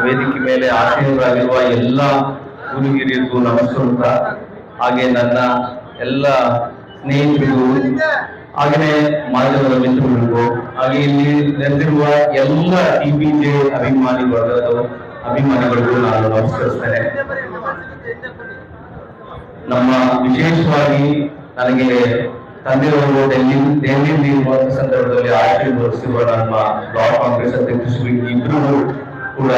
ವೇದಿಕೆ ಮೇಲೆ ಆಸೀನರಾಗಿರುವ ಎಲ್ಲ ಗುರು ಹಿರಿಯರಿಗೂ ನಮಸ್ಕಾರ. ಹಾಗೆ ನನ್ನ ಎಲ್ಲ ಸ್ನೇಹಿತರಿಗೂ, ಹಾಗೆಯೇ ಮಾಧ್ಯಮದ ಮಿತ್ರರಿಗೂ, ಹಾಗೆ ಇಲ್ಲಿ ನೆರೆದಿರುವ ಎಲ್ಲ TPJ ಅಭಿಮಾನಿಗಳಿಗೂ ನಾನು ನಮಸ್ಕರಿಸ್ತೇನೆ. ನಮ್ಮ ವಿಶೇಷವಾಗಿ ನನಗೆ ತಂದೆಯವರು ಡೆಲ್ಲಿಯಲ್ಲಿ ಇರುವಂತಹ ಸಂದರ್ಭದಲ್ಲಿ ಆಶೀರ್ವದಿಸಿರುವ ನಮ್ಮ ಬ್ಲಾಕ್ ಕಾಂಗ್ರೆಸ್ ಅಧ್ಯಕ್ಷರು ಇಬ್ಬರು ಕೂಡ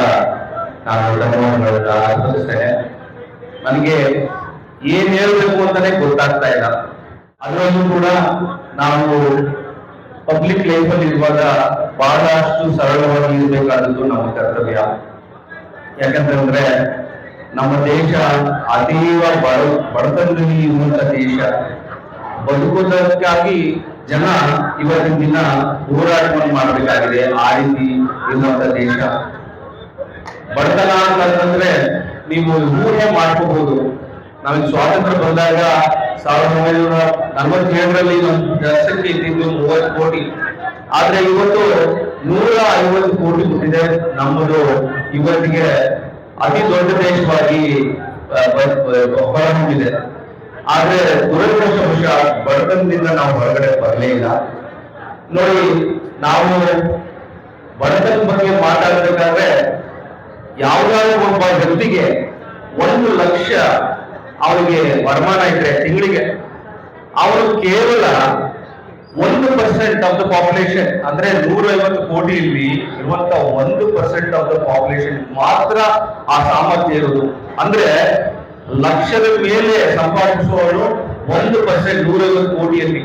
ನಾನು ಧನ್ಯವಾದಗಳನ್ನ ಅರ್ಪಿಸ್ತೇನೆ. ನನಗೆ ಏನ್ ಹೇಳ್ಬೇಕು ಅಂತಾನೆ ಗೊತ್ತಾಗ್ತಾ ಇಲ್ಲ. ಅದರಲ್ಲೂ ಕೂಡ ನಾವು ಪಬ್ಲಿಕ್ ಲೈಫ್ ಅಲ್ಲಿ ಇರುವಾಗ ಬಹಳಷ್ಟು ಸರಳವಾಗಿ ಇರಬೇಕಾದದ್ದು ನಮ್ಮ ಕರ್ತವ್ಯ. ಯಾಕಂತಂದ್ರೆ ನಮ್ಮ ದೇಶ ಅತೀವ ಬಡತನದಲ್ಲಿ ಇರುವಂತ ದೇಶ. ಬದುಕುವುದಕ್ಕಾಗಿ ಜನ ಇವತ್ತಿನ ದಿನ ಹೋರಾಟವನ್ನು ಮಾಡಬೇಕಾಗಿದೆ. ಆ ರೀತಿ ಇರುವಂತ ದೇಶ. ಬಡತನ ಅಂತಂದ್ರೆ ನೀವು ಊಹೆ ಮಾಡ್ಕೋಬಹುದು. ನಮಗೆ ಸ್ವಾತಂತ್ರ್ಯ ಬಂದಾಗ 1947ರಲ್ಲಿ ನಮ್ಮ ಜನಸಂಖ್ಯೆ ಇದ್ದಿದ್ದು 30 ಕೋಟಿ. ಆದ್ರೆ ಇವತ್ತು 150 ಕೋಟಿ ಬಿಟ್ಟಿದೆ. ನಮ್ಮದು ಇವತ್ತಿಗೆ ಅತಿ ದೊಡ್ಡ ದೇಶವಾಗಿ ಹೊರಹೊಮ್ಮಿದೆ. ಆದ್ರೆ ದುರದೃಷ್ಟವಶ ಬಡತನದಿಂದ ನಾವು ಹೊರಗಡೆ ಬರಲೇ ಇಲ್ಲ. ನೋಡಿ, ನಾವು ಬಡತನ ಬಗ್ಗೆ ಮಾತಾಡ್ಬೇಕಾದ್ರೆ ಯಾವ್ದಾದ್ರು ಒಬ್ಬ ವ್ಯಕ್ತಿಗೆ 1 ಲಕ್ಷ ಅವರಿಗೆ ವರಮಾನ ಇದ್ರೆ ತಿಂಗಳಿಗೆ, ಅವರು ಕೇವಲ 1% ಆಫ್ ದ ಪಾಪ್ಯುಲೇಷನ್, ಅಂದ್ರೆ 150 ಕೋಟಿ ಇಲ್ಲಿ ಇರುವಂತ 1% ಆಫ್ ದ ಪಾಪ್ಯುಲೇಷನ್ ಮಾತ್ರ ಆ ಸಾಮರ್ಥ್ಯ ಇರುವುದು. ಅಂದ್ರೆ ಲಕ್ಷದ ಮೇಲೆ ಸಂಪಾದಿಸುವವರು 1%, 150 ಕೋಟಿಯಲ್ಲಿ.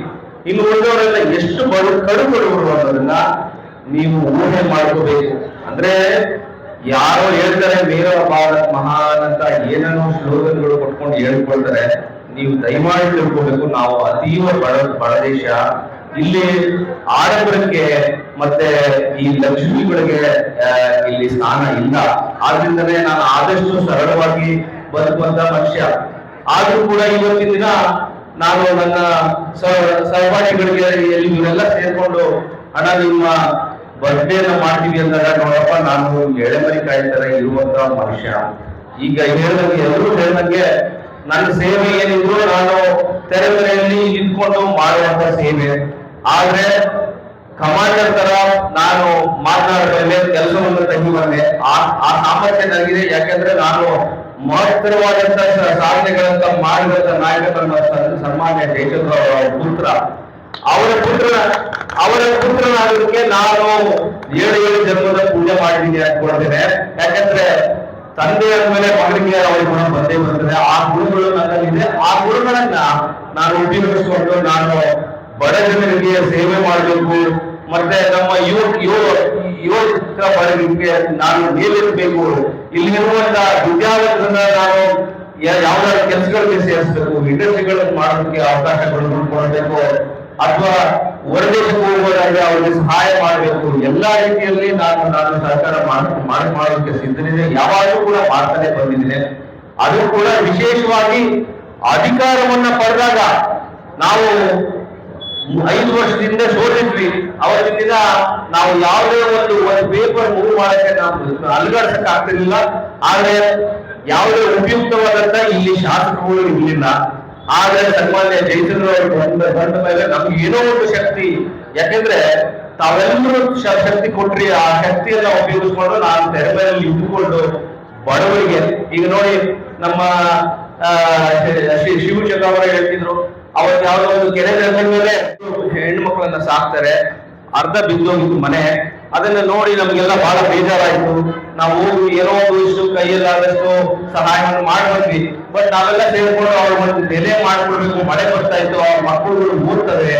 ಇನ್ನು ಉಳಿದವರೆಲ್ಲ ಎಷ್ಟು ಕಡು ಬಡವರು ಅನ್ನೋದನ್ನ ನೀವು ಊಹೆ ಮಾಡ್ಕೋಬೇಕು. ಅಂದ್ರೆ ಯಾರೋ ಹೇಳ್ತಾರೆ ಮೇರ ಭಾರತ್ ಮಹಾನ್ ಅಂತ ಏನೇನೋ ಸ್ಲೋಗನ್ಗಳು ಕೊಟ್ಕೊಂಡು ಹೇಳ್ಕೊಳ್ತಾರೆ. ನೀವು ದಯಮಾಡಿ ತಿಳ್ಕೋಬೇಕು, ನಾವು ಅತೀವ ಬಡ ದೇಶ. ಇಲ್ಲಿ ಆಡಂಬರಕ್ಕೆ ಮತ್ತೆ ಈ ಲಕ್ಷ್ಮಿಗಳಿಗೆ ಇಲ್ಲಿ ಸ್ಥಾನ ಇಲ್ಲ. ಆದ್ರಿಂದಲೇ ನಾನು ಆದಷ್ಟು ಸರಳವಾಗಿ ಬದುಕುವಂತ ಮನುಷ್ಯ. ಆದ್ರೂ ಕೂಡ ಇವತ್ತಿನ ದಿನ ನಾನು ನನ್ನ ಸಹಪಾಠಿಗಳಿಗೆ ಇವರೆಲ್ಲ ಸೇರ್ಕೊಂಡು ಅಣ್ಣ ನಿಮ್ಮ ಬರ್ಡೇನ ಮಾಡ್ತೀವಿ ಅಂದಾಗ, ನೋಡಪ್ಪ ನಾನು ಎಳೆಮರಿ ಕಾಯ್ತಾರೆ ಇರುವಂತ ಮನುಷ್ಯ. ಈಗ ಹೇಳ್ದಂಗೆ ಎಲ್ಲರೂ ಹೇಳ್ದಂಗೆ ನನ್ನ ಸೇವೆ ಏನಿದ್ರು ನಾನು ತೆರೆ ಮನೆಯಲ್ಲಿ ನಿಂತ್ಕೊಂಡು ಮಾಡುವಂತ ಸೇವೆ. ಆದ್ರೆ ಕಮಾಂಡರ್ ತರ ನಾನು ಮಾತನಾಡಬಲ್ಲೆ, ಕೆಲಸವನ್ನು ತೆಗಿಬಲ್ಲೆ. ಆ ಸಾಮರ್ಥ್ಯ ನನಗಿದೆ. ಯಾಕಂದ್ರೆ ನಾನು ಮಹತ್ತರವಾದಂತ ಸಾಧನೆಗಳಂತ ಮಾಡಿದಂತ ನಾಯಕ ನಮ್ಮ ಸನ್ಮಾನ್ಯ ಜಯಚಂದ್ರ ಅವರ ಪುತ್ರ. ಅವರ ಪುತ್ರನಾಗೋದಕ್ಕೆ ನಾನು 7 ಜನ್ಮದ ಪೂಜೆ ಮಾಡಿದ್ದೀನಿ ಅನ್ಕೊಳ್ತೇನೆ. ಯಾಕಂದ್ರೆ ತಂದೆ ಅಂದ್ಮೇಲೆ ಮಗನಿಗೆ ಅವರ ಗುಣ ಬಂದೇ ಬರ್ತದೆ. ಆ ಗುಣಗಳು ನನ್ನಲ್ಲಿದೆ. ಆ ಗುಣಗಳನ್ನ ನಾನು ಉಪಯೋಗಿಸಿಕೊಂಡು ನಾನು ಬಡ ಜನರಿಗೆ ಸೇವೆ ಮಾಡಬೇಕು. ಮತ್ತೆ ನಮ್ಮ ಯುವಕ ಬಡವರಿಗೆ ನಾನು ಮೇಲಿರಬೇಕು. ಇಲ್ಲಿರುವಂತ ವಿದ್ಯಾರ್ಥಿಗಳನ್ನ ನಾನು ಯಾವ್ದಾದ್ರು ಕೆಲಸಗಳಿಗೆ ಸೇರಿಸಬೇಕು, ಇಂಡಸ್ಟ್ರಿಗಳನ್ನು ಮಾಡೋದಕ್ಕೆ ಅವಕಾಶಗಳನ್ನು ಕೊಡಬೇಕು, ಅಥವಾ ಹೊರದೇಶಕ್ಕೆ ಹೋಗುವುದಾದ್ರೆ ಅವರಿಗೆ ಸಹಾಯ ಮಾಡಬೇಕು. ಎಲ್ಲಾ ರೀತಿಯಲ್ಲಿ ನಾನು ಸಹಕಾರ ಮಾಡೋದಕ್ಕೆ ಸಿದ್ಧನಿದೆ. ಯಾವಾಗಲೂ ಕೂಡ ಮಾಡ್ತಾನೆ ಬಂದಿದ್ದೇನೆ. ಅದು ಕೂಡ ವಿಶೇಷವಾಗಿ ಅಧಿಕಾರವನ್ನ ಪಡೆದಾಗ ನಾವು 5 ವರ್ಷದಿಂದ ಸೋತಿದ್ವಿ. ಅವತ್ತಿನ ದಿನ ನಾವು ಯಾವುದೇ ಒಂದು ಪೇಪರ್ ಮೂವ್ ಮಾಡಕ್ಕೆ ನಾವು ಅಲುಗಾಡ್ಸಕ್ ಆಗ್ತಿರ್ಲಿಲ್ಲ. ಆದ್ರೆ ಯಾವುದೇ ಉಪಯುಕ್ತವಾದಂತ ಇಲ್ಲಿ ಶಾಸಕರು ಇರಲಿಲ್ಲ. ಆದ್ರೆ ಸನ್ಮಾನ್ಯ ಜಯಚಂದ್ರ ಅವರು ಬಂದ ಮೇಲೆ ನಮ್ಗೆ ಏನೋ ಒಂದು ಶಕ್ತಿ. ಯಾಕೆಂದ್ರೆ ತಾವೆಲ್ಲರೂ ಶಕ್ತಿ ಕೊಟ್ರಿ. ಆ ಶಕ್ತಿಯನ್ನ ಉಪಯೋಗಿಸ್ಕೊಂಡು ನಾನು ತೆರೆ ಮೇಲೆ ಇಟ್ಟುಕೊಂಡು ಬಡವರಿಗೆ, ಈಗ ನೋಡಿ ನಮ್ಮ ಶಿವಚಂದ್ರ ಅವರು ಹೇಳ್ತಿದ್ರು, ಅವತ್ತು ಯಾವ್ದೋ ಒಂದು ಕೆರೆ ಮೇಲೆ ಹೆಣ್ಣು ಮಕ್ಕಳನ್ನ ಸಾಕ್ತಾರೆ, ಅರ್ಧ ಬಿದ್ದೋಗಿತ್ತು ಮನೆ. ಅದನ್ನ ನೋಡಿ ನಮ್ಗೆಲ್ಲ ಬಹಳ ಬೇಜಾರಾಯ್ತು. ನಾವು ಹೋಗಿ ಏನೋ ಒಂದು ಇಷ್ಟು ಕೈಯಲ್ಲಾದಷ್ಟು ಸಹಾಯವನ್ನು ಮಾಡ್ಬಂದ್ವಿ. ಬಟ್ ನಾವೆಲ್ಲ ಸೇರ್ಕೊಂಡು ಅವ್ರ ಒಂದು ಬೆಲೆ ಮಾಡ್ಕೊಡ್ಬೇಕು. ಮಳೆ ಬರ್ತಾ ಇತ್ತು, ಅವ್ರ ಮಕ್ಕಳುಗಳು ಓದ್ತವೆ,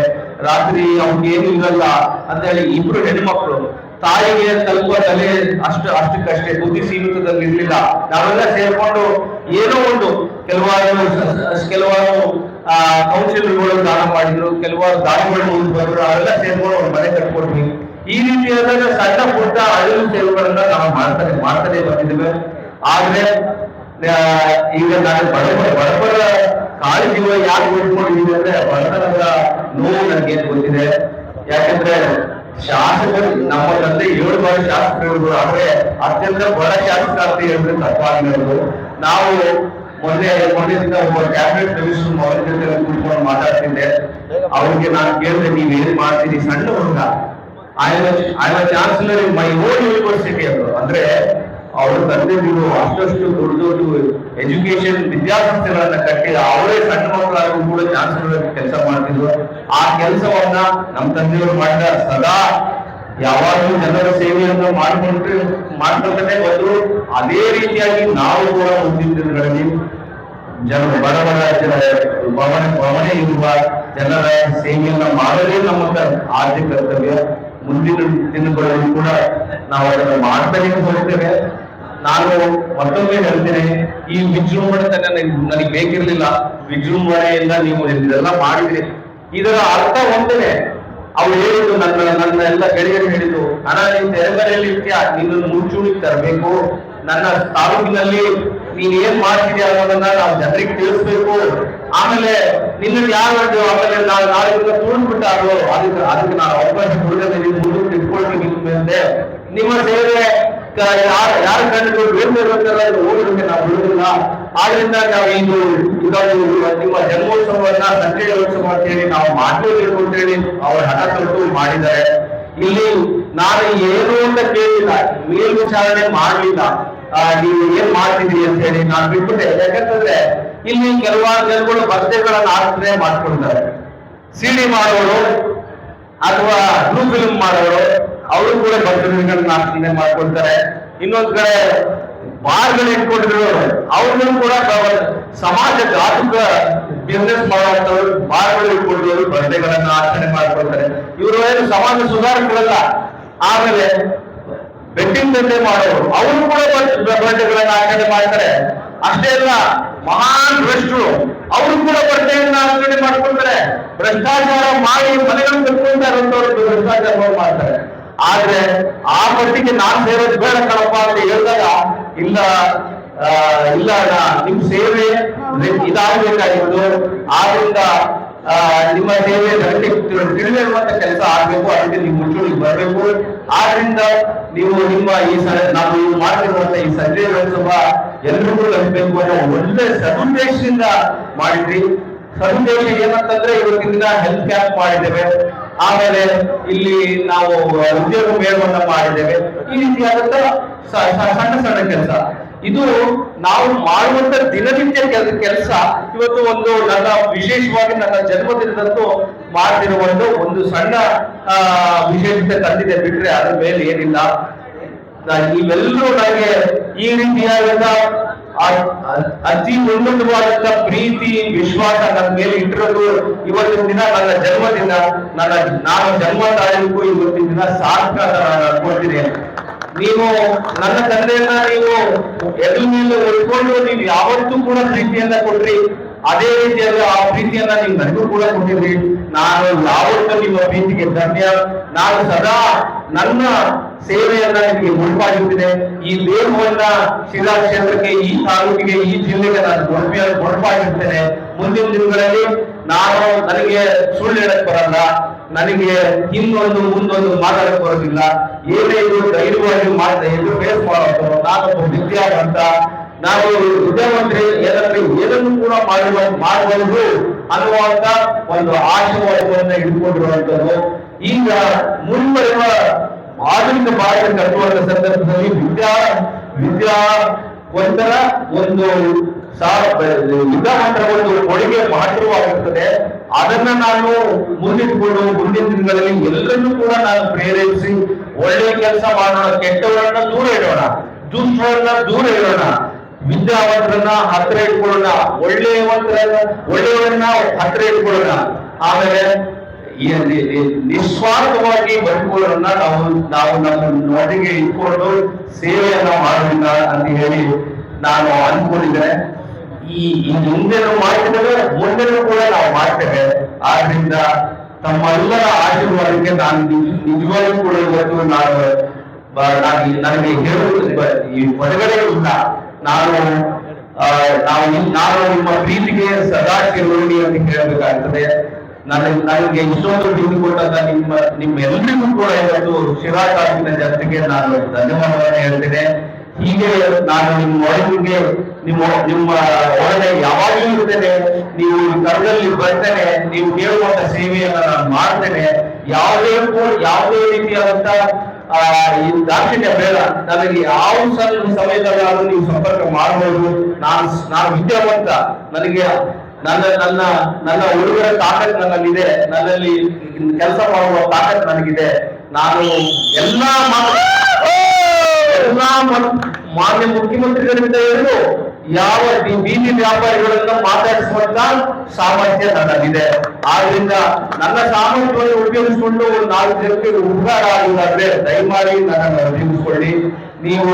ರಾತ್ರಿ ಅವ್ರಿಗೆ ಏನು ಇರಲ್ಲ ಅಂತ ಹೇಳಿ 2 ಹೆಣ್ಮಕ್ಳು. ತಾಯಿಗೆ ಸ್ವಲ್ಪ ತಲೆ ಅಷ್ಟಕ್ಕಷ್ಟೇ, ಬುದ್ಧಿ ಸೀಮಿತದಲ್ಲಿ ಇರ್ಲಿಲ್ಲ. ನಾವೆಲ್ಲ ಸೇರ್ಕೊಂಡು ಏನೋ ಒಂದು ಕೆಲವಾರು ಕೌನ್ಸಿಲರ್ಗಳು ದಾನ ಮಾಡಿದ್ರು, ಕೆಲವಾರು ದಾನಿಗಳು ಮುಂದೆ ಬಂದ್ರು. ಅವೆಲ್ಲ ಸೇರ್ಕೊಂಡು ಒಂದು ಮನೆ ಕಟ್ಕೊಡ್ವಿ. ಈ ರೀತಿಯಾದ ಸಣ್ಣ ಪುಟ್ಟ ಅಳಿಲು ಸೇವೆಗಳನ್ನ ನಾವು ಮಾಡ್ತಾನೆ ಬಂದಿದ್ದೇವೆ. ಆದ್ರೆ ಈಗ ನಾನು ಬಡವರ ಕಾಳಜೀವ ಯಾಕೆ ಓದ್ಕೊಂಡಿದ್ದೀನಿ ಅಂದ್ರೆ ಬಡತನದ ನೋವು ನನಗೆ ಗೊತ್ತಿದೆ. ಯಾಕಂದ್ರೆ ಶಾಸಕರು ನಮ್ಮ ತಂದೆ 7 ಬಾರಿ ಶಾಸಕರು, ಆದ್ರೆ ಅತ್ಯಂತ ಬಡ ಶಾಸಕ ಅಂತ ಹೇಳಿದ್ರೆ ತಪ್ಪಾಗಿರೋದು. ನಾವು ಮೊನ್ನೆ ದಿನ ಒಬ್ಬ ಕ್ಯಾಬಿನೆಟ್ ಮಿನಿಸ್ಟರ್ ಅವರ ಜೊತೆ ಕೂತ್ಕೊಂಡು ಮಾತಾಡ್ತಿದ್ದೆ. ಅವ್ರಿಗೆ ನಾನು ಕೇಳಿದೆ, ನೀವ್ ಏನ್ ಮಾಡ್ತೀರಿ? ಸಣ್ಣ ಹುಡುಗ, I chancellor in my own university ಅಂದ್ರು. ಅಂದ್ರೆ ಅವ್ರ ತಂದೆ ನೀವು ಅಷ್ಟು ದೊಡ್ಡ ಎಜುಕೇಶನ್ ವಿದ್ಯಾಸಂಸ್ಥೆಗಳನ್ನ ಕಟ್ಟಿ ಅವರೇ ಸಣ್ಣ ಮಕ್ಕಳಾಗೂ ಕೂಡ ಚಾನ್ಸಲರ್ ಕೆಲಸ ಮಾಡ್ತಿದ್ರು. ಆ ಕೆಲಸವನ್ನ ನಮ್ಮ ತಂದೆಯವರು ಮಾಡಿದ. ಸದಾ ಯಾವಾಗಲೂ ಜನರ ಸೇವೆಯನ್ನು ಮಾಡ್ಕೊಳ್ತಾನೆ ಬಂದ್ರು. ಅದೇ ರೀತಿಯಾಗಿ ನಾವು ಕೂಡ ಮುಂದಿನ ದಿನಗಳಲ್ಲಿ ಬಡ ಭವನ ಇರುವ ಜನರ ಸೇವೆಯನ್ನ ಮಾಡಲೇ ನಮ್ಮ ಆದ್ಯ ಕರ್ತವ್ಯ. ಮುಂದಿನ ದಿನಗಳಲ್ಲಿ ಕೂಡ ನಾವು ಅದನ್ನು ಮಾಡ್ತಾನೆ ಹೋಗ್ತೇವೆ. ನಾನು ಮತ್ತೊಮ್ಮೆ ಹೇಳ್ತೇನೆ, ಈ ವಿಜೃಂಭಣೆತನ ನನಗೆ ಬೇಕಿರ್ಲಿಲ್ಲ. ವಿಜೃಂಭಣೆಯಿಂದ ನೀವು ಇದೆಲ್ಲ ಮಾಡಿದ್ರಿ. ಇದರ ಅರ್ಥ ಒಂದೇ, ಅವ್ರು ಹೇಳಿದ್ದು, ನನ್ನ ಎಲ್ಲ ಗೆಳೆಯರು ಹೇಳಿದ್ದು, ಹಣ ನೀನ್ ತೆರೆಮರೆಯಲ್ಲಿ ಇರ್ತೀಯ, ನಿನ್ನನ್ನು ಮುಂಚೂಣಿಗೆ ತರಬೇಕು. ನನ್ನ ತಾಲೂಕಿನಲ್ಲಿ ನೀನ್ ಏನ್ ಮಾಡ್ತಿದ್ಯಾ ಅನ್ನೋದನ್ನ ನಾವು ಜನರಿಗೆ ತಿಳಿಸ್ಬೇಕು. ಆಮೇಲೆ ನಿನ್ನ ಯಾರು ಆಮೇಲೆ ನಾವು ನಾಳೆ ತುಳಿದ್ಬಿಟ್ಟಾರು, ಅದಕ್ಕೆ ನಾನು ಅವಕಾಶ ಕೊಡದೆ ಮುಂದಕ್ಕೆ ಇಟ್ಕೊಳ್ಬೇಕಿದೆ. ನಿಮ್ಮ ಸೇವೆ ಯಾರ ಕಂಡು ಓದೋದಕ್ಕೆ ನಾವು ಬಿಡುವುದಿಲ್ಲ. ಆದ್ರಿಂದ ನಾವು ನಿಮ್ಮ ಜನ್ಮೋತ್ಸವವನ್ನ ಸಂಜಯೋತ್ಸವ ಅಂತ ಹೇಳಿ ನಾವು ಮಾಡಲೇಬೇಕು ಅಂತ ಹೇಳಿ ಅವ್ರ ಹಠ ತೊಟ್ಟು ಮಾಡಿದ್ದಾರೆ. ಇಲ್ಲಿ ನಾನು ಏನು ಅಂತ ಕೇಳಿಲ್ಲ, ಮೇಲ್ವಿಚಾರಣೆ ಮಾಡಲಿಲ್ಲ. ನೀವು ಏನ್ ಮಾಡ್ತಿದ್ರಿ ಅಂತ ಹೇಳಿ ನಾನು ಬಿಟ್ಬಿಟ್ಟೆ. ಯಾಕಂತಂದ್ರೆ ಇಲ್ಲಿ ಕೆಲವಾರು ಜನಗಳು ಬರ್ತ್ಡೇಗಳನ್ನ ಆಚರಣೆ ಮಾಡ್ಕೊಳ್ತಾರೆ. ಸಿಡಿ ಮಾಡೋರು ಅಥವಾ ಬ್ಲೂ ಫಿಲ್ಮ್ ಮಾಡೋರು ಅವರು ಕೂಡ ಬರ್ತ್ಡೇಗಳನ್ನ ಆಚರಣೆ ಮಾಡ್ಕೊಳ್ತಾರೆ. ಇನ್ನೊಂದ್ ಕಡೆ ಬಾರ್ಗಳು ಇಟ್ಕೊಂಡಿರೋರು ಅವ್ರನ್ನೂ ಕೂಡ ಸಮಾಜ ಘಾತುಕ ಬಿಸ್ನೆಸ್ ಮಾಡುವಂತವ್ರು ಬಾರ್ಗಳು ಇಟ್ಕೊಂಡಿರೋರು ಬರ್ತ್ಡೇಗಳನ್ನ ಆಚರಣೆ ಮಾಡ್ಕೊಳ್ತಾರೆ. ಇವರು ಏನು ಸಮಾಜ ಸುಧಾರಕರಲ್ಲ. ಆಮೇಲೆ ಬೆಟ್ಟಿಂಗ್ ದಂಧೆ ಮಾಡೋರು ಅವರು ಕೂಡ ಬರ್ತ್ಡೇಗಳನ್ನ ಆಚರಣೆ ಮಾಡ್ತಾರೆ. ಅಷ್ಟೇ ಅಲ್ಲ, ಮಹಾನ್ ಭ್ರಷ್ಟರು ಅವರು ಕೂಡ ಬರ್ತ್ಡೇಗಳನ್ನ ಆಚರಣೆ ಮಾಡ್ಕೊಳ್ತಾರೆ. ಭ್ರಷ್ಟಾಚಾರ ಮಾಡಿ ಮನೆಗಳು ಕಟ್ಕೊಳ್ತಾ ಇರುವಂತವ್ರು ಭ್ರಷ್ಟಾಚಾರ ಮಾಡ್ತಾರೆ. ಆದ್ರೆ ಆ ಪಟ್ಟಿಗೆ ನಾನ್ ಸೇರೋದು ಬೇಡ ಕಣಪ್ಪ ಅಂತ ಹೇಳಿದಾಗ, ಇಲ್ಲ ನಿಮ್ ಸೇವೆ ಇದಾಗಬೇಕಾಗಿತ್ತು. ಆದ್ರಿಂದ ನಿಮ್ಮ ಸೇವೆ ಜನಕ್ಕೆ ತಿಳಿದಿರುವಂತ ಕೆಲಸ ಆಗ್ಬೇಕು. ಅದಕ್ಕೆ ನೀವು ಮುಂಚೂಣಿಗೆ ಬರಬೇಕು. ಆದ್ರಿಂದ ನೀವು ನಿಮ್ಮ ನಾವು ಮಾಡ್ತಿರುವಂತ ಈ ಸಂಜಯೋತ್ಸವ ಎಲ್ರಿಗೂ ಲಭಿಸಬೇಕು ಅನ್ನೋ ಒಳ್ಳೆ ಸದುದ್ದೇಶದಿಂದ ಮಾಡಿದ್ರಿ. ಸದುದ್ದೇಶ ಏನಂತಂದ್ರೆ, ಇವತ್ತಿನ ದಿನ ಹೆಲ್ತ್ ಕ್ಯಾಂಪ್ ಮಾಡಿದ್ದೇವೆ. ಆಮೇಲೆ ಇಲ್ಲಿ ನಾವು ಉದ್ಯೋಗ ಮೇಳವನ್ನ ಮಾಡಿದ್ದೇವೆ. ಈ ರೀತಿಯಾದಂತ ಸಣ್ಣ ಕೆಲಸ ಇದು ನಾವು ಮಾಡುವಂತ ದಿನನಿತ್ಯ ಕೆಲಸ. ಇವತ್ತು ನನ್ನ ವಿಶೇಷವಾಗಿ ನನ್ನ ಜನ್ಮದಿನದಂತೂ ಮಾಡ್ತಿರುವ ಒಂದು ಸಣ್ಣ ವಿಶೇಷತೆ ತಂದಿದೆ, ಬಿಟ್ರೆ ಅದ್ರ ಮೇಲೆ ಏನಿಲ್ಲ. ನೀವೆಲ್ಲರೂ ನನಗೆ ಈ ರೀತಿಯಾದ ಅತಿ ಉನ್ನತವಾದಂತ ಪ್ರೀತಿ ವಿಶ್ವಾಸ ನನ್ನ ಮೇಲೆ ಇಟ್ಟಿರೋದು ಇವತ್ತಿನ ದಿನ ನನ್ನ ಜನ್ಮದಿನ. ನಾನು ಜನ್ಮ ತಾರೀಕು ಇವತ್ತಿನ ದಿನ ಸಾರ್ಥಕ ನಾನು ಅನ್ಕೊಳ್ತೀನಿ. ನೀವು ನನ್ನ ತಂದೆಯನ್ನ ನೀವು ಎದುರು ಮೇಲೆ ಒಳ್ಕೊಂಡು ನೀವು ಯಾವತ್ತೂ ಕೂಡ ಪ್ರೀತಿಯನ್ನ ಕೊಟ್ರಿ. ಅದೇ ರೀತಿಯಾಗಿ ಆ ಪ್ರೀತಿಯನ್ನ ನೀವು ನನಗೂ ಕೂಡ ಕೊಟ್ಟಿದ್ರಿ. ನಾನು ಯಾವತ್ತೂ ನಿಮ್ಮ ಪ್ರೀತಿಗೆ ಧನ್ಯ. ನಾನು ಸದಾ ನನ್ನ ಸೇವೆಯನ್ನ ನಿಮಗೆ ಮುಡುಪಾಗಿದ್ದೇನೆ. ಈ ದೇಹವನ್ನ ಶಿರಾ ಕ್ಷೇತ್ರಕ್ಕೆ, ಈ ತಾಲೂಕಿಗೆ, ಈ ಜಿಲ್ಲೆಗೆ ನಾನು ಮುಡುಪಾಗಿರ್ತೇನೆ. ಮುಂದಿನ ದಿನಗಳಲ್ಲಿ ನನಗೆ ಸುಳ್ಳು ಹೇಳಕ್ ಬರಲ್ಲ, ನನಗೆ ಮುಂದೊಂದು ಮಾತಾಡಕ್ ಬರೋದಿಲ್ಲ. ಏನೇ ಇದು ಧೈರ್ಯವಾಗಿ ಎದುರು ಫೇಸ್ ಮಾಡೋದು. ನಾನೊಬ್ಬ ವಿದ್ಯಾವಂತ, ನಾವು ವಿದ್ಯಾವಂತರಿ ಏನನ್ನು ಕೂಡ ಮಾಡಬಹುದು ಅನ್ನುವಂತ ಒಂದು ಆಶೀರ್ವಾದವನ್ನ ಇಟ್ಕೊಂಡಿರುವಂತದ್ದು. ಈಗ ಮುಂಬರುವ ಆಧುನಿಕ ಭಾರತ ಕಟ್ಟುವಂತ ಸಂದರ್ಭದಲ್ಲಿ ವಿದ್ಯಾವಂತರ ಒಂದು ವಿದ್ಯಾವಂತರ ಒಂದು ಕೊಡುಗೆ ಮಹತ್ತರವಾಗಿರ್ತದೆ. ಅದನ್ನ ನಾನು ಮುಂದಿಟ್ಕೊಂಡು ಮುಂದಿನ ದಿನಗಳಲ್ಲಿ ಎಲ್ಲರನ್ನೂ ಕೂಡ ನಾನು ಪ್ರೇರೇಪಿಸಿ ಒಳ್ಳೆಯ ಕೆಲಸ ಮಾಡೋಣ, ಕೆಟ್ಟವರನ್ನ ದೂರ ಇಡೋಣ, ದುಷ್ಟರನ್ನ ದೂರ ಇಡೋಣ, ವಿದ್ಯಾವಂತರನ್ನ ಹತ್ತಿರ ಇಟ್ಕೊಳ್ಳೋಣ, ಒಳ್ಳೆಯವರನ್ನ ಹತ್ತಿರ ಇಟ್ಕೊಳ್ಳೋಣ. ಆಮೇಲೆ ನಿಸ್ವಾರ್ಥವಾಗಿ ಬದುಕುಗಳನ್ನ ನಾವು ನಮ್ಮೊಟ್ಟಿಗೆ ಇಟ್ಕೊಂಡು ಸೇವೆಯನ್ನ ಮಾಡೋದಿಲ್ಲ ಅಂತ ಹೇಳಿ ನಾನು ಅನ್ಕೊಂಡಿದ್ದೇನೆ. ಈ ಹಿಂದೆನೂ ಮಾಡ್ತಿದ್ದೇವೆ, ಮುಂದೆನೂ ಕೂಡ ನಾವು ಮಾಡ್ತೇವೆ. ಆದ್ರಿಂದ ತಮ್ಮೆಲ್ಲರ ಆಶೀರ್ವಾದಕ್ಕೆ ನಾನು ನಿಜವಾಗ್ಲೂ ಕೂಡ ಇವತ್ತು ನನಗೆ ಹೇಳುವುದು ಈ ಹೊರಗಡೆ ಇಲ್ಲ. ನಾನು ನಿಮ್ಮ ಪ್ರೀತಿಗೆ ಸದಾ ಚಿರೋಣಿ ಅಂತ ಹೇಳಬೇಕಾಗ್ತದೆ. ನನಗೆ ಇಷ್ಟೊಂದು ಡಿಗ್ರಿ ಕೊಟ್ಟಾಗ ನಿಮ್ಮೆಲ್ಲರಿಗೂ ಕೂಡ ಇವತ್ತು ಶಿರಾ ತಾಲೂಕಿನ ಜನತೆಗೆ ನಾನು ಧನ್ಯವಾದವನ್ನು ಹೇಳ್ತೇನೆ. ಹೀಗೆ ನಾನು ನಿಮ್ಮ ಒಳಗೆ ಯಾವಾಗಲೂ ಇರ್ತೇನೆ. ನೀವು ಕರ್ದಲ್ಲಿ ಬರ್ತೇನೆ, ನೀವು ಕೇಳುವಂತ ಸೇವೆಯನ್ನ ನಾನು ಮಾಡ್ತೇನೆ. ಯಾವುದೇ ರೀತಿಯಾದಂತ ಈ ದಾಕ್ಷಿಣ್ಯ ಬೇಡ. ನನಗೆ ಯಾವ ಸಮಯದಲ್ಲಾದ್ರೂ ನೀವು ಸಂಪರ್ಕ ಮಾಡಬಹುದು. ನಾನು ವಿದ್ಯಾವಂತ. ನನಗೆ ನನ್ನ ಹುಡುಗರ ತಾಕತ್ ನನ್ನಲ್ಲಿದೆ, ನನ್ನಲ್ಲಿ ಕೆಲಸ ಮಾಡುವ ತಾಕತ್ ನನಗಿದೆ. ನಾನು ಎಲ್ಲಾ ಮಾನ್ಯ ಮುಖ್ಯಮಂತ್ರಿಗಳಿಂದ ಹಿಡಿದು ಯಾವ ಬೀದಿ ವ್ಯಾಪಾರಿಗಳನ್ನ ಮಾತಾಡಿಸುವಂತ ಸಾಮರ್ಥ್ಯ ನನ್ನಲ್ಲಿದೆ. ಆದ್ರಿಂದ ನನ್ನ ಸಾಮರ್ಥ್ಯವನ್ನು ಉಪಯೋಗಿಸಿಕೊಂಡು ಒಂದು 4 ಜನಕ್ಕೆ ಉಪಕಾರ ಆಗುವುದಾದ್ರೆ ದಯಮಾಡಿ ನನ್ನನ್ನು ಉಪಯೋಗಿಸಿಕೊಳ್ಳಿ. ನೀವು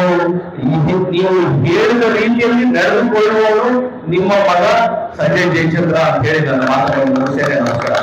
ಹೇಳಿದ ರೀತಿಯಲ್ಲಿ ನಡೆದುಕೊಳ್ಳುವವರು ನಿಮ್ಮ ಮಗ ಸಂಜಯ್ ಜಯಚಂದ್ರ ಅಂತ ಹೇಳಿ ನನ್ನ ಮಾತನ್ನು ಮುಗಿಸ್ತೇನೆ. ನಮಸ್ಕಾರ.